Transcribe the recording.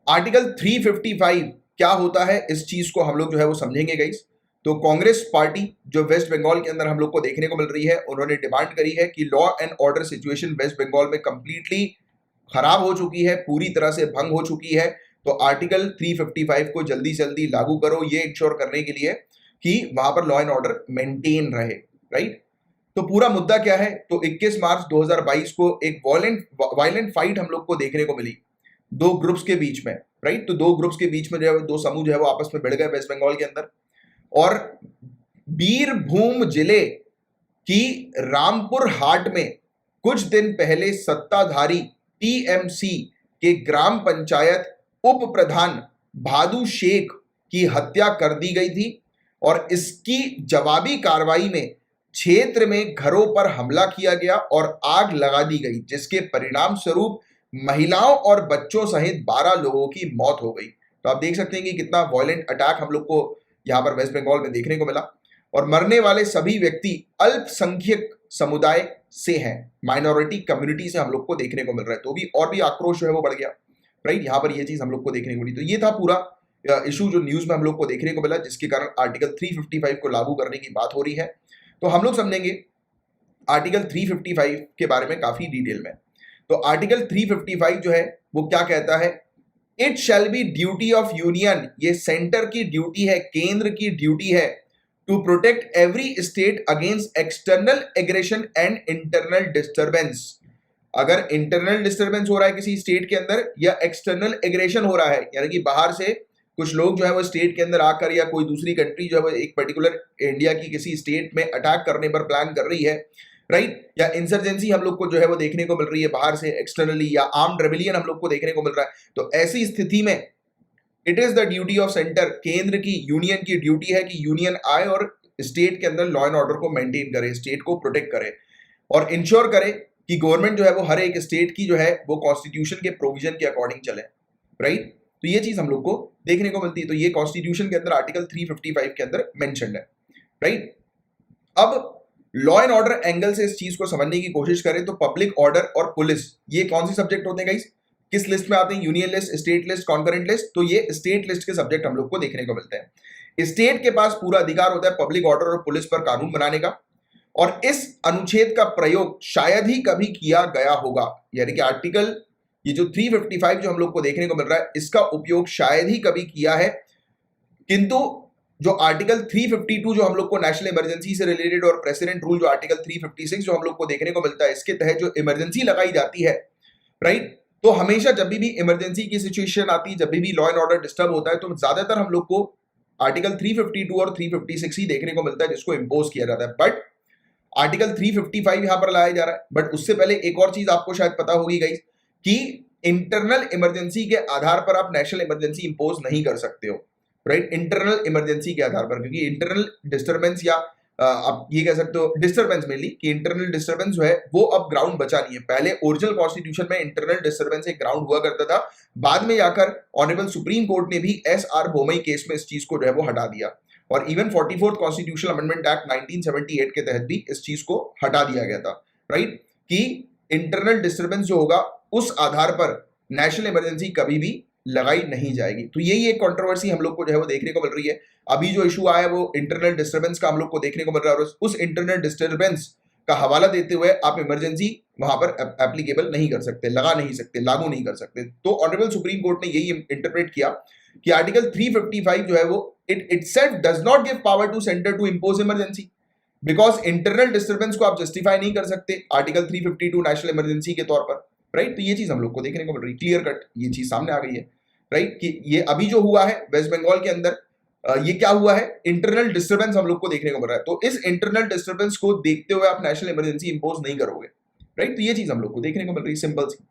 Article 355 क्या होता है, इस चीज को हम लोग जो है वो समझेंगे गाइस। तो कांग्रेस पार्टी जो वेस्ट बंगाल के अंदर हम लोग को देखने को मिल रही है, उन्होंने डिमांड करी है कि law and order situation West Bengal में कंप्लीटली खराब हो चुकी है, पूरी तरह से भंग हो चुकी है। तो आर्टिकल 355 को जल्दी से जल्दी लागू करो, ये इंश्योर करने के लिए कि वहां पर लॉ एंड ऑर्डर मेंटेन रहे, राइट। तो पूरा मुद्दा क्या है, तो 21 मार्च 2022 को एक वायलेंट फाइट हम लोग को देखने को मिली दो ग्रुप्स के बीच में, राइट। तो दो ग्रुप्स के बीच में जो है दो समूह जो है वो आपस में भिड़ गए वेस्ट बंगाल के अंदर। और बीरभूम जिले की रामपुर हाट में कुछ दिन पहले सत्ताधारी टीएमसी के ग्राम पंचायत उप प्रधान भादू शेख की हत्या कर दी गई थी। और इसकी जवाबी कार्रवाई में क्षेत्र में घरों पर हमला किया गया और आग लगा दी गई, जिसके परिणाम स्वरूप महिलाओं और बच्चों सहित 12 लोगों की मौत हो गई। तो आप देख सकते हैं कि कितना वायलेंट अटैक हम लोग को यहां पर वेस्ट बंगाल में देखने को मिला। और मरने वाले सभी व्यक्ति अल्पसंख्यक समुदाय से हैं, माइनॉरिटी कम्युनिटी से हम लोग को देखने को मिल रहा है। तो भी और भी आक्रोश जो है वो बढ़ गया, राइट। यहां पर ये चीज हम लोग को देखने को मिली। तो ये था पूरा इशू जो न्यूज में हम लोग को देखने को मिला, जिसके कारण आर्टिकल 355 को लागू करने की बात हो रही है। तो हम लोग समझेंगे आर्टिकल 355 के बारे में काफी डिटेल में। तो आर्टिकल 355 जो है वो क्या कहता है, it shall be duty of union, ये सेंटर की ड्यूटी है, केंद्र की ड्यूटी है, to protect every state against external aggression and internal disturbance. अगर इंटरनल डिस्टर्बेंस हो रहा है किसी स्टेट के अंदर या एक्सटर्नल एग्रेशन हो रहा है, यानी कि बाहर से कुछ लोग जो है वो स्टेट के अंदर आकर या कोई दूसरी कंट्री जो है वो एक पर्टिकुलर इंडिया की किसी स्टेट में अटैक करने पर प्लान कर रही है, राइट। या इंसर्जेंसी हम लोग को जो है वो देखने को मिल रही है बाहर से एक्सटर्नली, या आर्म्ड रेबेलियन हम लोग को देखने को मिल रहा है। तो ऐसी स्थिति में it is the duty of centre, केंद्र की यूनियन की ड्यूटी है कि यूनियन आए और स्टेट के अंदर लॉ एंड ऑर्डर को मेंटेन करे, स्टेट को प्रोटेक्ट करे और इंश्योर करे कि गवर्नमेंट जो है वो हर एक स्टेट की जो है वो कॉन्स्टिट्यूशन के प्रोविजन के अकॉर्डिंग चले, राइट। तो ये चीज हम लोग को देखने को मिलती है। तो ये कॉन्स्टिट्यूशन के अंदर आर्टिकल 355 के अंदर मेंशन्ड है, राइट। अब लॉ एंड ऑर्डर एंगल से इस चीज को समझने की कोशिश करें तो पब्लिक ऑर्डर और पुलिस, ये कौन से सब्जेक्ट होते हैं गाइस, किस लिस्ट में आते हैं, union list, state list, concurrent list. तो ये स्टेट लिस्ट के सब्जेक्ट हम लोग को देखने को मिलते हैं। स्टेट के पास पूरा अधिकार होता है पब्लिक ऑर्डर और पुलिस पर कानून बनाने का, और इस अनुच्छेद का प्रयोग शायद ही कभी किया गया होगा, यानी कि आर्टिकल ये जो 355 जो हम लोग को देखने को मिल रहा है, इसका उपयोग शायद ही कभी किया है। किंतु जो आर्टिकल 352 जो हम लोग को नेशनल इमरजेंसी से रिलेटेड और प्रेसिडेंट रूल जो आर्टिकल 356 जो हम लोग को देखने को मिलता है, इसके तहत जो इमरजेंसी लगाई जाती है, राइट। तो हमेशा जब भी इमरजेंसी की सिचुएशन आती है, जब भी लॉ एंड ऑर्डर डिस्टर्ब होता है, तो ज्यादातर हम लोग को आर्टिकल 352 और 356 ही देखने को मिलता है जिसको इंपोज किया जाता है। बट आर्टिकल 355 यहां पर लाया जा रहा है। बट उससे पहले एक और चीज आपको शायद पता होगी गाइस कि इंटरनल इमरजेंसी के आधार पर आप नेशनल इमरजेंसी इंपोज नहीं कर सकते हो, राइट। इंटरनल इमरजेंसी के आधार पर, क्योंकि इंटरनल डिस्टर्बेंस या आप ये कह सकते हो डिस्टर्बेंस मेनली, कि इंटरनल डिस्टर्बेंस जो है वो अब ग्राउंड बचा नहीं है। पहले ओरिजिनल कॉन्स्टिट्यूशन में इंटरनल डिस्टर्बेंस एक ग्राउंड हुआ करता था, बाद में जाकर ऑनरेबल सुप्रीम कोर्ट ने भी एसआर बोमई केस में इस चीज को जो है वो हटा दिया। और even 44th constitutional amendment act 1978 के तहत भी इस चीज को हटा दिया गया था, राइट, कि इंटरनल डिस्टर्बेंस जो होगा उस आधार पर नेशनल इमरजेंसी कभी भी लगाई नहीं जाएगी। तो यही एक कंट्रोवर्सी हम लोग को जो है वो देखने को मिल रही है। अभी जो इशू आया वो इंटरनल डिस्टर्बेंस का हम लोग को देखने को मिल रहा है, और उस इंटरनल डिस्टर्बेंस का हवाला देते हुए आप इमरजेंसी वहां पर एप्लीकेबल नहीं कर सकते, लगा नहीं सकते, लागू नहीं कर सकते। तो ऑनरेबल सुप्रीम कोर्ट ने यही इंटरप्रेट किया कि आर्टिकल 355 जो है वो it itself does not give power to centre to impose emergency, because internal disturbance को आप जस्टिफाई नहीं कर सकते आर्टिकल 352 नेशनल इमरजेंसी के तौर पर, राइट। तो ये चीज हम लोग को देखने को मिल रही है, क्लियर कट ये चीज सामने आ गई है, राइट, कि ये अभी जो हुआ है वेस्ट बंगाल के अंदर ये क्या हुआ है, इंटरनल डिस्टर्बेंस हम लोग को देखने को मिल रहा है। तो इस इंटरनल डिस्टर्बेंस को देखते हुए आप नेशनल इमरजेंसी इंपोज नहीं करोगे, राइट। तो ये चीज हम लोग को देखने को मिल रही है, सिंपल सी।